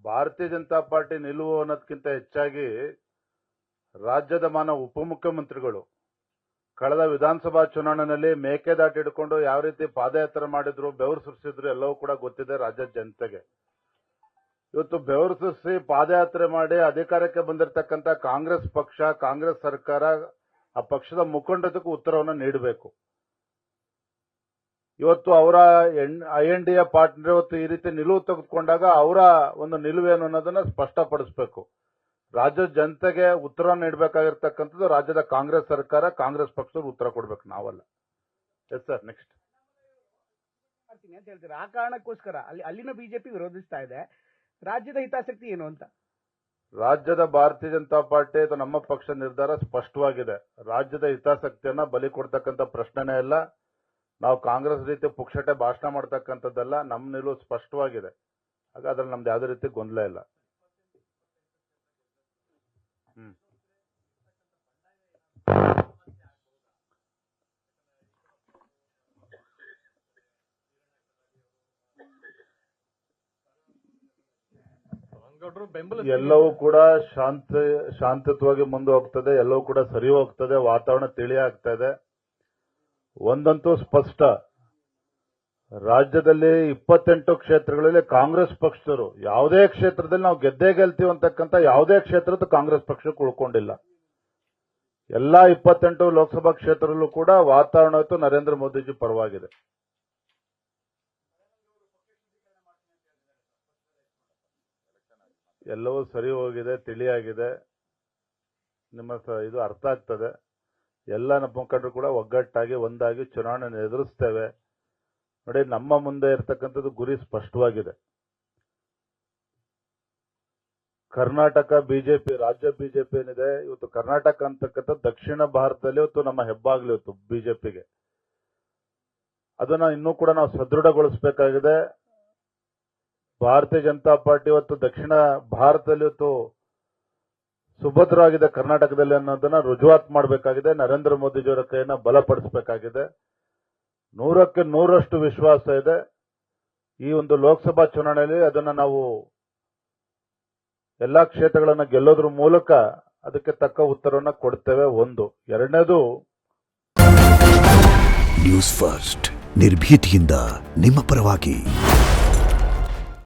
ಭಾರತೀಯ ಜನತಾ ಪಾರ್ಟಿ ನಿಲುವು ಅನ್ನೋದಕ್ಕಿಂತ ಹೆಚ್ಚಾಗಿ ರಾಜ್ಯದ ಮಾನ್ಯ ಉಪಮುಖ್ಯಮಂತ್ರಿಗಳು ಕಳೆದ ವಿಧಾನಸಭಾ ಚುನಾವಣೆಯಲ್ಲಿ ಮೇಕೆದಾಟು ಹಿಡ್ಕೊಂಡು ಯಾವ ರೀತಿ ಪಾದಯಾತ್ರೆ ಮಾಡಿದ್ರು, ಬೆವರು ಸುರಿಸಿದ್ರು ಎಲ್ಲವೂ ಕೂಡ ಗೊತ್ತಿದೆ ರಾಜ್ಯದ ಜನತೆಗೆ. ಇವತ್ತು ಬೆವರು ಸುರಿಸಿ ಪಾದಯಾತ್ರೆ ಮಾಡಿ ಅಧಿಕಾರಕ್ಕೆ ಬಂದಿರತಕ್ಕಂತ ಕಾಂಗ್ರೆಸ್ ಪಕ್ಷ, ಕಾಂಗ್ರೆಸ್ ಸರ್ಕಾರ, ಆ ಪಕ್ಷದ ಮುಖಂಡರಿಗೂ ಉತ್ತರವನ್ನು ನೀಡಬೇಕು. ಇವತ್ತು ಅವರ INDA ಪಾರ್ಟ್ನರ್ ಇವತ್ತು ಈ ರೀತಿ ನಿಲುವು ತೆಗೆದುಕೊಂಡಾಗ ಅವರ ಒಂದು ನಿಲುವೇನು ಅನ್ನೋದನ್ನ ಸ್ಪಷ್ಟಪಡಿಸಬೇಕು. ರಾಜ್ಯದ ಜನತೆಗೆ ಉತ್ತರ ನೀಡಬೇಕಾಗಿರ್ತಕ್ಕಂಥದ್ದು ರಾಜ್ಯದ ಕಾಂಗ್ರೆಸ್ ಸರ್ಕಾರ, ಕಾಂಗ್ರೆಸ್ ಪಕ್ಷದವರು ಉತ್ತರ ಕೊಡಬೇಕು, ನಾವಲ್ಲ. ಎಸ್ ಸರ್, ನೆಕ್ಸ್ಟ್ ಅಂತ ಹೇಳ್ತೀರಾ. ಆ ಕಾರಣಕ್ಕೋಸ್ಕರ ಅಲ್ಲಿನ ಬಿಜೆಪಿ ವಿರೋಧಿಸ್ತಾ ಇದೆ. ರಾಜ್ಯದ ಹಿತಾಸಕ್ತಿ ಏನು ಅಂತ? ರಾಜ್ಯದ ಭಾರತೀಯ ಜನತಾ ಪಾರ್ಟಿ ಅಥವಾ ನಮ್ಮ ಪಕ್ಷ ನಿರ್ಧಾರ ಸ್ಪಷ್ಟವಾಗಿದೆ. ರಾಜ್ಯದ ಹಿತಾಸಕ್ತಿಯನ್ನ ಬಲಿ ಕೊಡ್ತಕ್ಕಂಥ ಪ್ರಶ್ನೆನೇ ಇಲ್ಲ. ನಾವು ಕಾಂಗ್ರೆಸ್ ರೀತಿ ಪುಕ್ಷಟೆ ಭಾಷಣ ಮಾಡ್ತಕ್ಕಂಥದ್ದಲ್ಲ. ನಮ್ಮ ನಿಲುವು ಸ್ಪಷ್ಟವಾಗಿದೆ. ಹಾಗಾದ್ರೆ ನಮ್ದು ಯಾವುದೇ ರೀತಿ ಗೊಂದಲ ಇಲ್ಲ. ಎಲ್ಲವೂ ಕೂಡ ಶಾಂತಯುತವಾಗಿ ಮುಂದೆ ಹೋಗ್ತದೆ. ಎಲ್ಲವೂ ಕೂಡ ಸರಿ ಹೋಗ್ತದೆ. ವಾತಾವರಣ ತಿಳಿ ಆಗ್ತಾ ಇದೆ. ಒಂದಂತೂ ಸ್ಪಷ್ಟ, ರಾಜ್ಯದಲ್ಲಿ 28 ಕ್ಷೇತ್ರಗಳಲ್ಲಿ ಕಾಂಗ್ರೆಸ್ ಪಕ್ಷದವರು ಯಾವುದೇ ಕ್ಷೇತ್ರದಲ್ಲಿ ನಾವು ಗೆದ್ದೇ ಗೆಲ್ತೀವಿ ಅಂತಕ್ಕಂಥ ಯಾವುದೇ ಕ್ಷೇತ್ರದ ಕಾಂಗ್ರೆಸ್ ಪಕ್ಷಕ್ಕೆ ಉಳ್ಕೊಂಡಿಲ್ಲ. ಎಲ್ಲಾ 28 ಲೋಕಸಭಾ ಕ್ಷೇತ್ರದಲ್ಲೂ ಕೂಡ ವಾತಾವರಣ ನರೇಂದ್ರ ಮೋದಿಜಿ ಪರವಾಗಿದೆ. ಎಲ್ಲವೂ ಸರಿ ಹೋಗಿದೆ, ತಿಳಿಯಾಗಿದೆ. ನಿಮ್ಮ ಇದು ಅರ್ಥ ಆಗ್ತದೆ. ಎಲ್ಲ ನಮ್ಮ ಮುಖಂಡರು ಕೂಡ ಒಗ್ಗಟ್ಟಾಗಿ ಒಂದಾಗಿ ಚುನಾವಣೆ ಎದುರಿಸ್ತೇವೆ. ನೋಡಿ, ನಮ್ಮ ಮುಂದೆ ಇರತಕ್ಕಂಥದ್ದು ಗುರಿ ಸ್ಪಷ್ಟವಾಗಿದೆ. ಕರ್ನಾಟಕ ಬಿಜೆಪಿ, ರಾಜ್ಯ ಬಿಜೆಪಿ ಏನಿದೆ ಇವತ್ತು, ಕರ್ನಾಟಕ ಅಂತಕ್ಕಂಥ ದಕ್ಷಿಣ ಭಾರತದಲ್ಲಿ ಇವತ್ತು ನಮ್ಮ ಹೆಬ್ಬಾಗ್ಲಿ ಇವತ್ತು ಬಿಜೆಪಿಗೆ. ಅದನ್ನ ಇನ್ನೂ ಕೂಡ ನಾವು ಸದೃಢಗೊಳಿಸಬೇಕಾಗಿದೆ. ಭಾರತೀಯ ಜನತಾ ಪಾರ್ಟಿ ಇವತ್ತು ದಕ್ಷಿಣ ಭಾರತದಲ್ಲಿ ಇವತ್ತು ಸುಭದ್ರವಾಗಿದೆ ಕರ್ನಾಟಕದಲ್ಲಿ ಅನ್ನೋದನ್ನ ರುಜುವಾತ್ ಮಾಡಬೇಕಾಗಿದೆ. ನರೇಂದ್ರ ಮೋದಿಜಿಯವರ ಕೈಯನ್ನ ಬಲಪಡಿಸಬೇಕಾಗಿದೆ. 100ಕ್ಕೆ 100ರಷ್ಟು ವಿಶ್ವಾಸ ಇದೆ. ಈ ಒಂದು ಲೋಕಸಭಾ ಚುನಾವಣೆಯಲ್ಲಿ ಅದನ್ನ ನಾವು ಎಲ್ಲಾ ಕ್ಷೇತ್ರಗಳನ್ನ ಗೆಲ್ಲೋದ್ರ ಮೂಲಕ ಅದಕ್ಕೆ ತಕ್ಕ ಉತ್ತರವನ್ನ ಕೊಡ್ತೇವೆ. ಒಂದು. ಎರಡನೇದು, ನ್ಯೂಸ್ ಫಸ್ಟ್ ನಿರ್ಭೀತಿಯಿಂದ ನಿಮ್ಮ ಪರವಾಗಿ.